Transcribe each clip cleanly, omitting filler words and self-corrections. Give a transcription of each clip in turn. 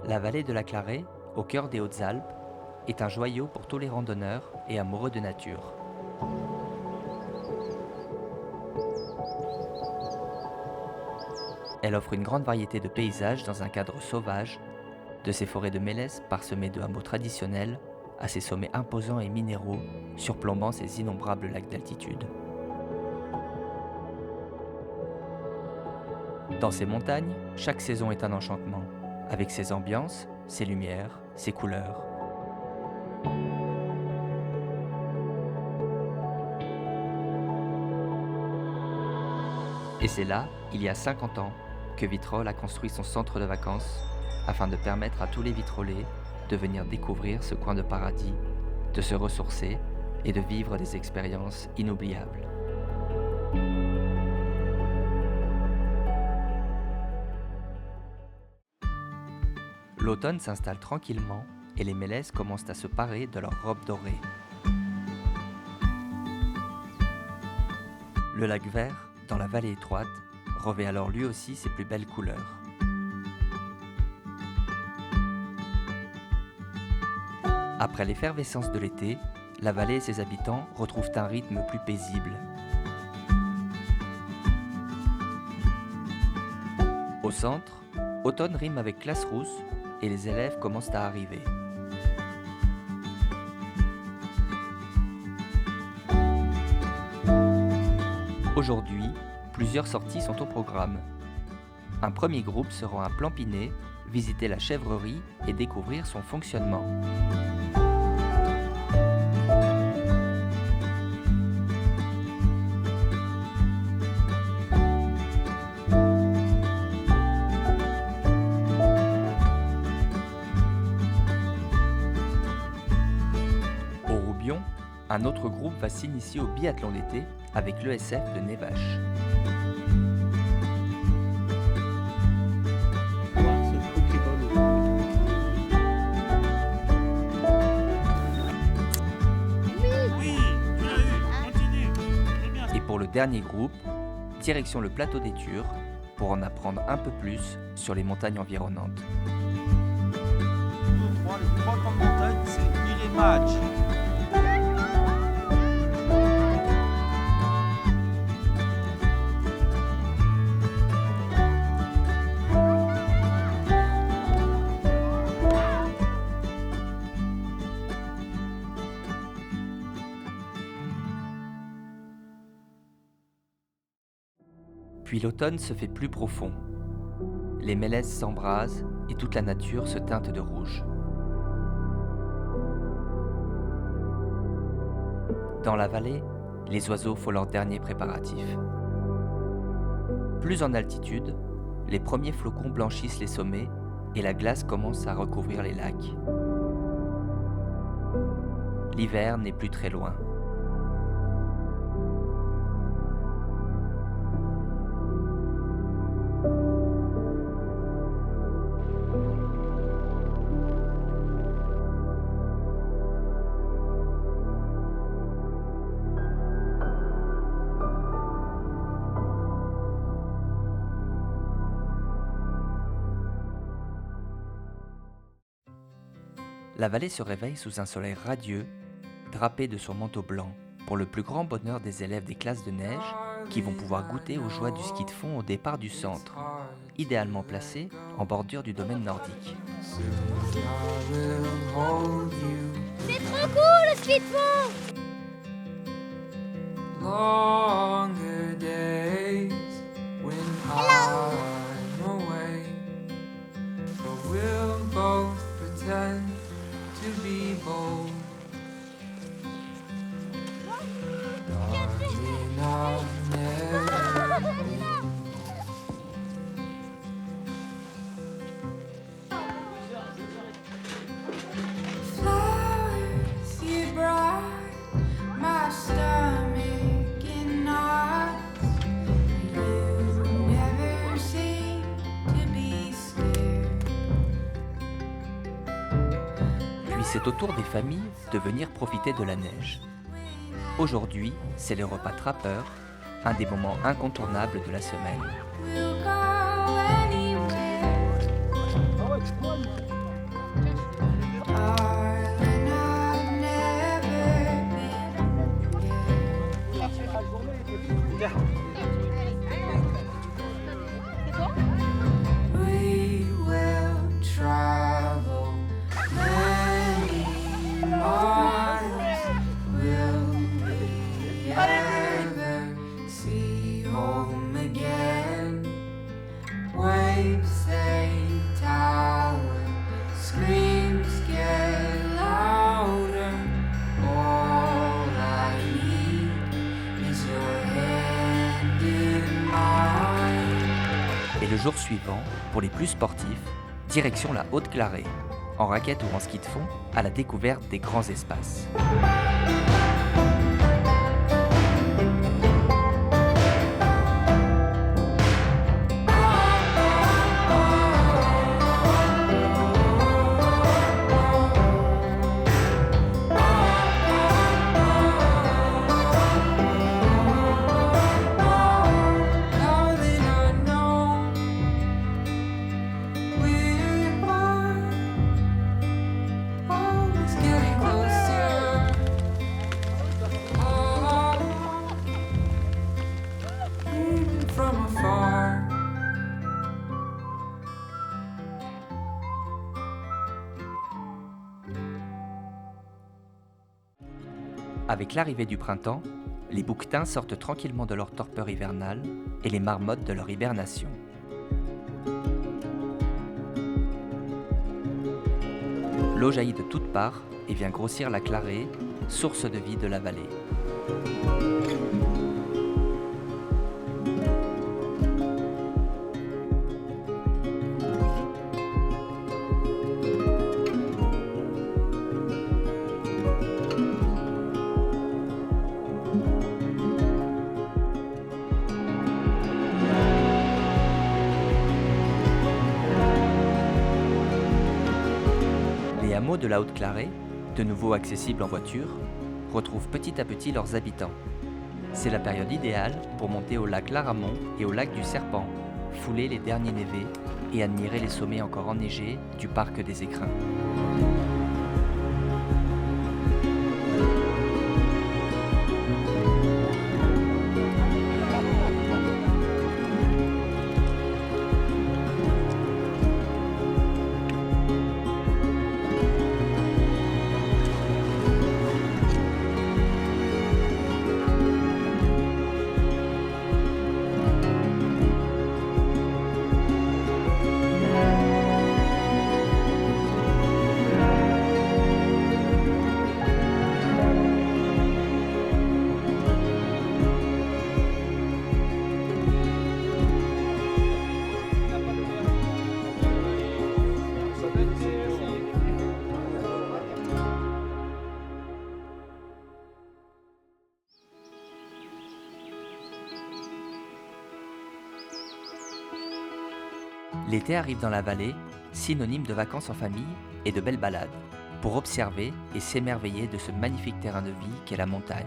La vallée de la Clarée, au cœur des Hautes-Alpes, est un joyau pour tous les randonneurs et amoureux de nature. Elle offre une grande variété de paysages dans un cadre sauvage, de ses forêts de mélèzes parsemées de hameaux traditionnels à ses sommets imposants et minéraux surplombant ses innombrables lacs d'altitude. Dans ces montagnes, chaque saison est un enchantement, avec ses ambiances, ses lumières, ses couleurs. Et c'est là, il y a 50 ans, que Vitrolles a construit son centre de vacances afin de permettre à tous les Vitrolais de venir découvrir ce coin de paradis, de se ressourcer et de vivre des expériences inoubliables. L'automne s'installe tranquillement et les mélèzes commencent à se parer de leurs robes dorées. Le lac vert, dans la vallée étroite, revêt alors lui aussi ses plus belles couleurs. Après l'effervescence de l'été, la vallée et ses habitants retrouvent un rythme plus paisible. Au centre, automne rime avec classe rousse et les élèves commencent à arriver. Aujourd'hui, plusieurs sorties sont au programme. Un premier groupe se rend à Planpinet, visiter la chèvrerie et découvrir son fonctionnement. Au Roubion, un autre groupe va s'initier au biathlon d'été avec l'ESF de Névache. Et pour le dernier groupe, direction le plateau des Tures pour en apprendre un peu plus sur les montagnes environnantes. Les trois grandes montagnes, c'est Iremaj. Puis l'automne se fait plus profond. Les mélèzes s'embrasent et toute la nature se teinte de rouge. Dans la vallée, les oiseaux font leurs derniers préparatifs. Plus en altitude, les premiers flocons blanchissent les sommets et la glace commence à recouvrir les lacs. L'hiver n'est plus très loin. La vallée se réveille sous un soleil radieux, drapé de son manteau blanc, pour le plus grand bonheur des élèves des classes de neige qui vont pouvoir goûter aux joies du ski de fond au départ du centre, idéalement placé en bordure du domaine nordique. C'est trop cool le ski de fond! Longer days when I'm away, but we'll both pretend to be bold. Darling, I'll never flowers you brought my stomach in knots. You never seem to be scared. Puis c'est au tour des familles de venir profiter de la neige. Aujourd'hui, c'est le repas trappeur, un des moments incontournables de la semaine. We'll go anywhere. suivant, pour les plus sportifs, direction la Haute-Clarée, en raquette ou en ski de fond, à la découverte des grands espaces. Now that I know where you are, always getting closer. Oh, even from afar. Avec l'arrivée du printemps, les bouquetins sortent tranquillement de leur torpeur hivernale et les marmottes de leur hibernation. L'eau jaillit de toutes parts et vient grossir la Clarée, source de vie de la vallée. Les hameaux de la Haute-Clarée, de nouveau accessibles en voiture, retrouvent petit à petit leurs habitants. C'est la période idéale pour monter au lac Laramont et au lac du Serpent, fouler les derniers névés et admirer les sommets encore enneigés du parc des Écrins. L'été arrive dans la vallée, synonyme de vacances en famille et de belles balades, pour observer et s'émerveiller de ce magnifique terrain de vie qu'est la montagne.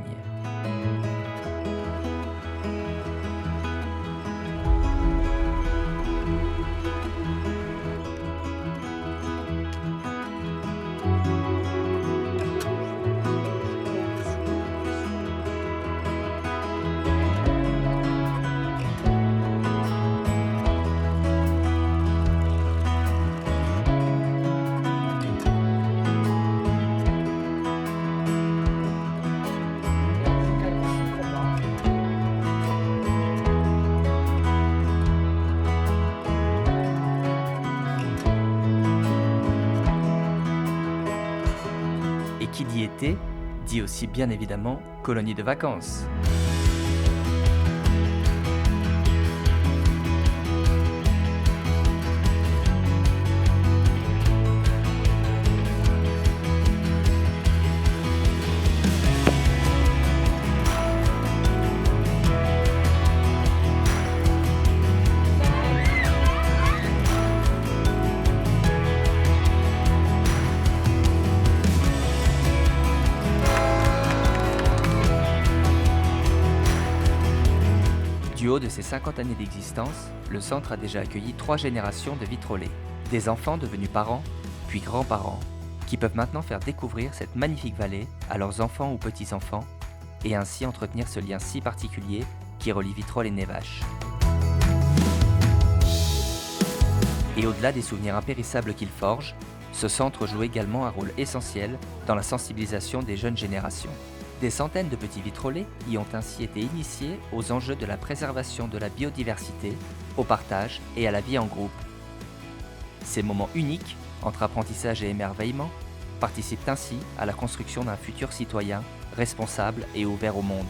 Et qui dit été, dit aussi bien évidemment colonie de vacances. Du haut de ses 50 années d'existence, le centre a déjà accueilli 3 générations de vitrolés. Des enfants devenus parents, puis grands-parents, qui peuvent maintenant faire découvrir cette magnifique vallée à leurs enfants ou petits-enfants, et ainsi entretenir ce lien si particulier qui relie Vitrolles et Névache. Et au-delà des souvenirs impérissables qu'il forge, ce centre joue également un rôle essentiel dans la sensibilisation des jeunes générations. Des centaines de petits vitrolés y ont ainsi été initiés aux enjeux de la préservation de la biodiversité, au partage et à la vie en groupe. Ces moments uniques, entre apprentissage et émerveillement, participent ainsi à la construction d'un futur citoyen responsable et ouvert au monde.